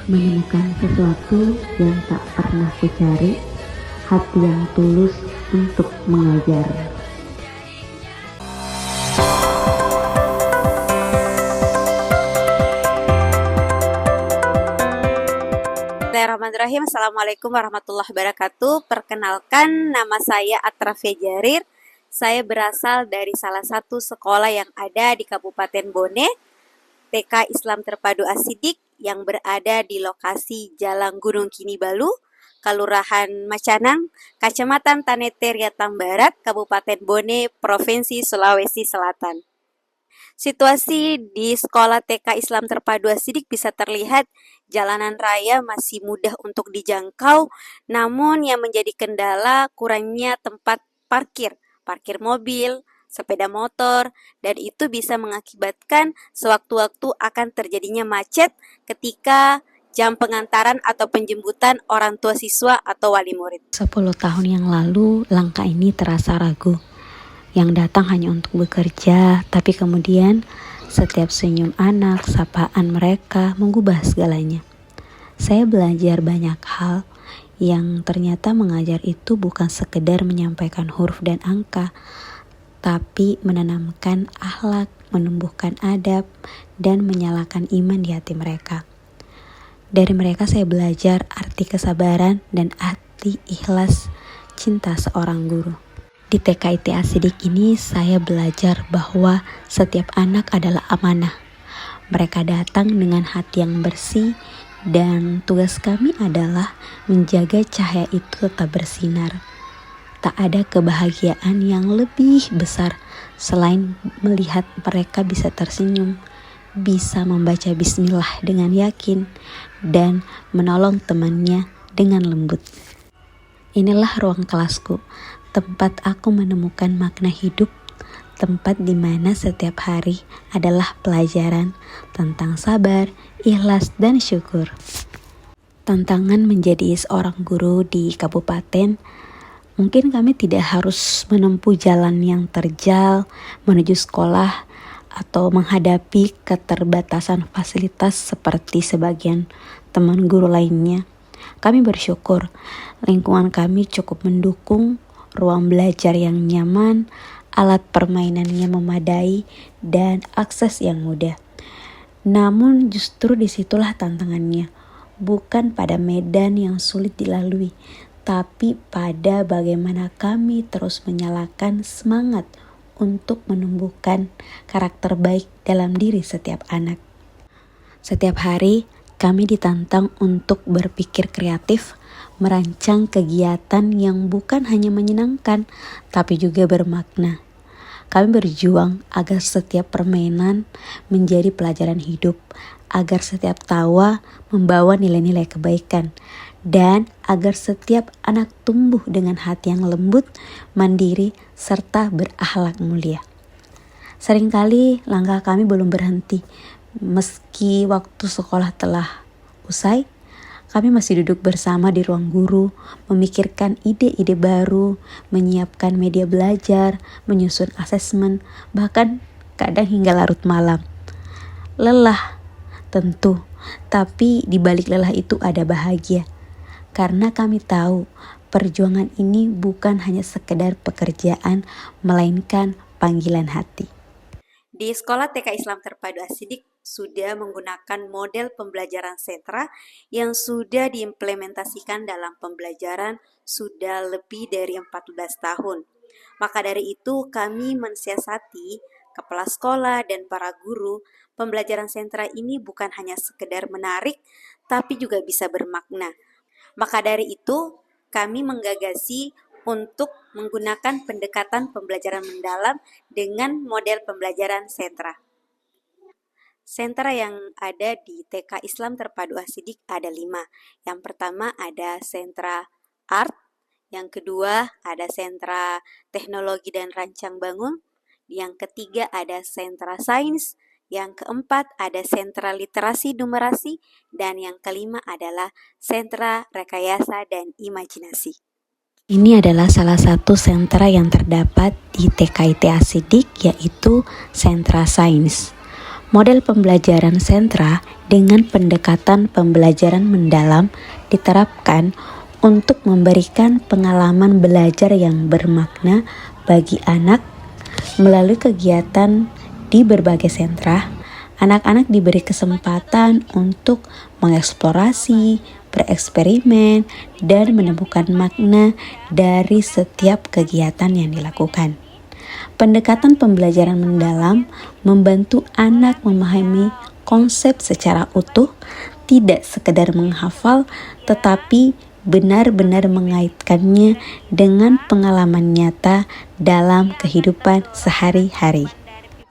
menemukan sesuatu yang tak pernah kucari, hati yang tulus untuk mengajar. Bismillahirrahmanirrahim. Assalamualaikum warahmatullahi wabarakatuh. Perkenalkan, nama saya Atrafia Jarir. Saya berasal dari salah satu sekolah yang ada di Kabupaten Bone, TK Islam Terpadu Asidik, yang berada di lokasi Jalan Gunung Kinibalu, Kelurahan Macanang, Kecamatan Tanete Riatang Barat, Kabupaten Bone, Provinsi Sulawesi Selatan. Situasi di sekolah TK Islam Terpadu Asidik bisa terlihat jalanan raya masih mudah untuk dijangkau, namun yang menjadi kendala kurangnya tempat parkir mobil, sepeda motor, dan itu bisa mengakibatkan sewaktu-waktu akan terjadinya macet ketika jam pengantaran atau penjemputan orang tua siswa atau wali murid. 10 tahun yang lalu, langkah ini terasa ragu. Yang datang hanya untuk bekerja, tapi kemudian setiap senyum anak, sapaan mereka mengubah segalanya. Saya belajar banyak hal yang ternyata mengajar itu bukan sekedar menyampaikan huruf dan angka, tapi menanamkan akhlak, menumbuhkan adab, dan menyalakan iman di hati mereka. Dari mereka saya belajar arti kesabaran dan arti ikhlas cinta seorang guru. Di TKIT Asidik ini saya belajar bahwa setiap anak adalah amanah. Mereka datang dengan hati yang bersih dan tugas kami adalah menjaga cahaya itu tetap bersinar. Tak ada kebahagiaan yang lebih besar selain melihat mereka bisa tersenyum, bisa membaca bismillah dengan yakin, dan menolong temannya dengan lembut. Inilah ruang kelasku, tempat aku menemukan makna hidup, tempat di mana setiap hari adalah pelajaran tentang sabar, ikhlas, dan syukur. Tantangan menjadi seorang guru di kabupaten, mungkin kami tidak harus menempuh jalan yang terjal menuju sekolah atau menghadapi keterbatasan fasilitas seperti sebagian teman guru lainnya. Kami bersyukur lingkungan kami cukup mendukung, ruang belajar yang nyaman, alat permainannya memadai, dan akses yang mudah. Namun justru disitulah tantangannya, bukan pada medan yang sulit dilalui, tapi pada bagaimana kami terus menyalakan semangat untuk menumbuhkan karakter baik dalam diri setiap anak. Setiap hari kami ditantang untuk berpikir kreatif, merancang kegiatan yang bukan hanya menyenangkan, tapi juga bermakna. Kami berjuang agar setiap permainan menjadi pelajaran hidup, agar setiap tawa membawa nilai-nilai kebaikan, dan agar setiap anak tumbuh dengan hati yang lembut, mandiri, serta berakhlak mulia. Seringkali langkah kami belum berhenti, meski waktu sekolah telah usai. Kami masih duduk bersama di ruang guru, memikirkan ide-ide baru, menyiapkan media belajar, menyusun asesmen, bahkan kadang hingga larut malam. Lelah, tentu, tapi di balik lelah itu ada bahagia. Karena kami tahu perjuangan ini bukan hanya sekedar pekerjaan, melainkan panggilan hati. Di sekolah TK Islam Terpadu Asidik sudah menggunakan model pembelajaran sentra yang sudah diimplementasikan dalam pembelajaran sudah lebih dari 14 tahun. Maka dari itu kami mensiasati kepala sekolah dan para guru, pembelajaran sentra ini bukan hanya sekedar menarik, tapi juga bisa bermakna. Maka dari itu kami menggagasi untuk menggunakan pendekatan pembelajaran mendalam dengan model pembelajaran sentra. Sentra yang ada di TK Islam Terpadu Asidik ada 5. Yang pertama ada sentra art, yang kedua ada sentra teknologi dan rancang bangun, yang ketiga ada sentra sains, yang keempat ada sentra literasi numerasi, dan yang kelima adalah sentra rekayasa dan imajinasi. Ini adalah salah satu sentra yang terdapat di TKIT Asidik, yaitu Sentra Sains. Model pembelajaran sentra dengan pendekatan pembelajaran mendalam diterapkan untuk memberikan pengalaman belajar yang bermakna bagi anak. Melalui kegiatan di berbagai sentra, anak-anak diberi kesempatan untuk mengeksplorasi, bereksperimen, dan menemukan makna dari setiap kegiatan yang dilakukan. Pendekatan pembelajaran mendalam membantu anak memahami konsep secara utuh, tidak sekedar menghafal, tetapi benar-benar mengaitkannya dengan pengalaman nyata dalam kehidupan sehari-hari.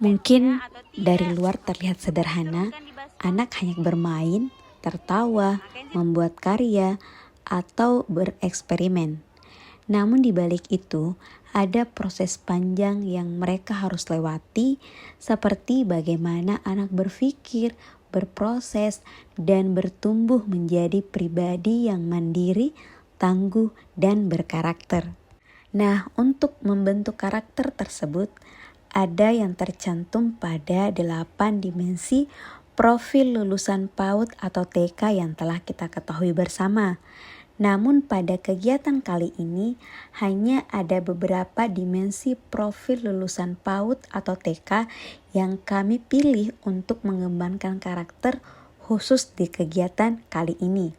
Mungkin dari luar terlihat sederhana, anak hanya bermain, tertawa, membuat karya, atau bereksperimen. Namun di balik itu, ada proses panjang yang mereka harus lewati, seperti bagaimana anak berpikir, berproses, dan bertumbuh menjadi pribadi yang mandiri, tangguh, dan berkarakter. Nah, untuk membentuk karakter tersebut, ada yang tercantum pada 8 dimensi profil lulusan PAUD atau TK yang telah kita ketahui bersama. Namun pada kegiatan kali ini hanya ada beberapa dimensi profil lulusan PAUD atau TK yang kami pilih untuk mengembangkan karakter khusus di kegiatan kali ini.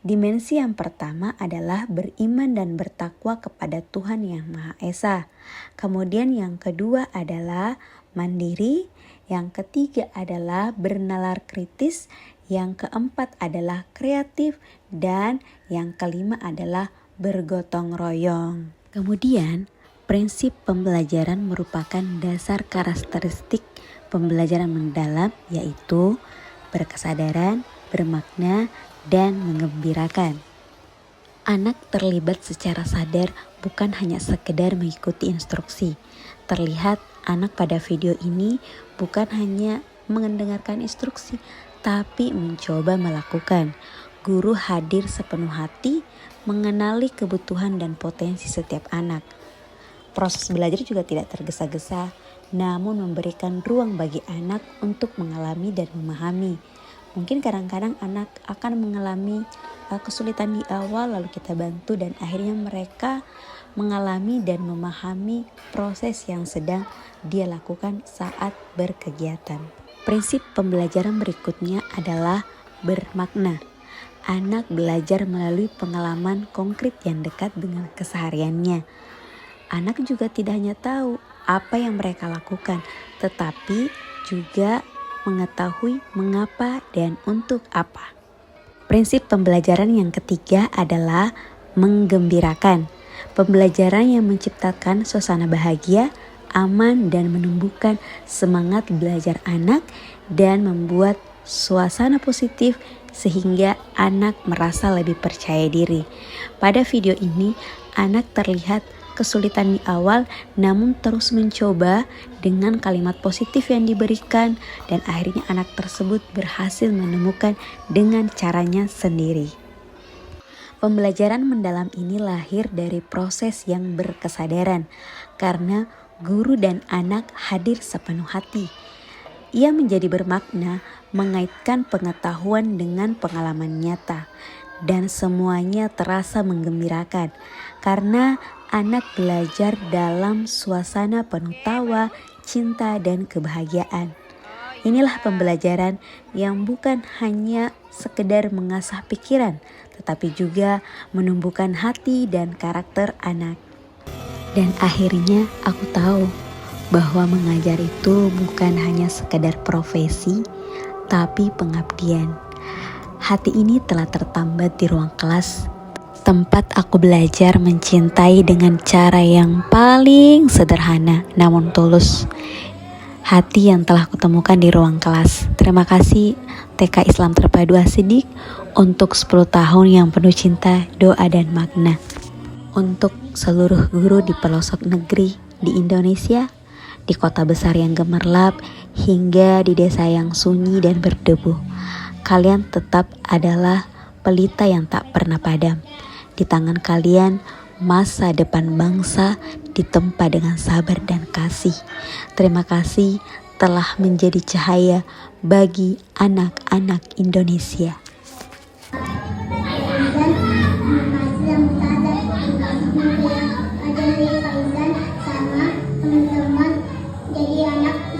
Dimensi yang pertama adalah beriman dan bertakwa kepada Tuhan Yang Maha Esa. Kemudian yang kedua adalah mandiri, yang ketiga adalah bernalar kritis, yang keempat adalah kreatif, dan yang kelima adalah bergotong royong. Kemudian, prinsip pembelajaran merupakan dasar karakteristik pembelajaran mendalam, yaitu berkesadaran, bermakna, dan menggembirakan. Anak terlibat secara sadar, bukan hanya sekedar mengikuti instruksi. Terlihat anak pada video ini bukan hanya mendengarkan instruksi, tapi mencoba melakukan. Guru hadir sepenuh hati, mengenali kebutuhan dan potensi setiap anak. Proses belajar juga tidak tergesa-gesa, namun memberikan ruang bagi anak untuk mengalami dan memahami. Mungkin kadang-kadang anak akan mengalami kesulitan di awal, lalu kita bantu dan akhirnya mereka mengalami dan memahami proses yang sedang dia lakukan saat berkegiatan. Prinsip pembelajaran berikutnya adalah bermakna. Anak belajar melalui pengalaman konkret yang dekat dengan kesehariannya. Anak juga tidak hanya tahu apa yang mereka lakukan, tetapi juga mengetahui mengapa dan untuk apa. Prinsip pembelajaran yang ketiga adalah menggembirakan. Pembelajaran yang menciptakan suasana bahagia, aman, dan menumbuhkan semangat belajar anak dan membuat suasana positif sehingga anak merasa lebih percaya diri. Pada video ini, anak terlihat kesulitan di awal, namun terus mencoba dengan kalimat positif yang diberikan, dan akhirnya anak tersebut berhasil menemukan dengan caranya sendiri. Pembelajaran mendalam ini lahir dari proses yang berkesadaran, karena guru dan anak hadir sepenuh hati. Ia menjadi bermakna mengaitkan pengetahuan dengan pengalaman nyata, dan semuanya terasa menggembirakan karena anak belajar dalam suasana penuh tawa, cinta, dan kebahagiaan. Inilah pembelajaran yang bukan hanya sekedar mengasah pikiran, tetapi juga menumbuhkan hati dan karakter anak. Dan akhirnya aku tahu bahwa mengajar itu bukan hanya sekedar profesi, tapi pengabdian. Hati ini telah tertambat di ruang kelas, tempat aku belajar mencintai dengan cara yang paling sederhana namun tulus. Hati yang telah kutemukan di ruang kelas. Terima kasih TK Islam Terpadu Asidik untuk 10 tahun yang penuh cinta, doa, dan makna. Untuk seluruh guru di pelosok negeri di Indonesia, di kota besar yang gemerlap, hingga di desa yang sunyi dan berdebu, kalian tetap adalah pelita yang tak pernah padam. Di tangan kalian, masa depan bangsa ditempa dengan sabar dan kasih. Terima kasih telah menjadi cahaya bagi anak-anak Indonesia. Jadi anak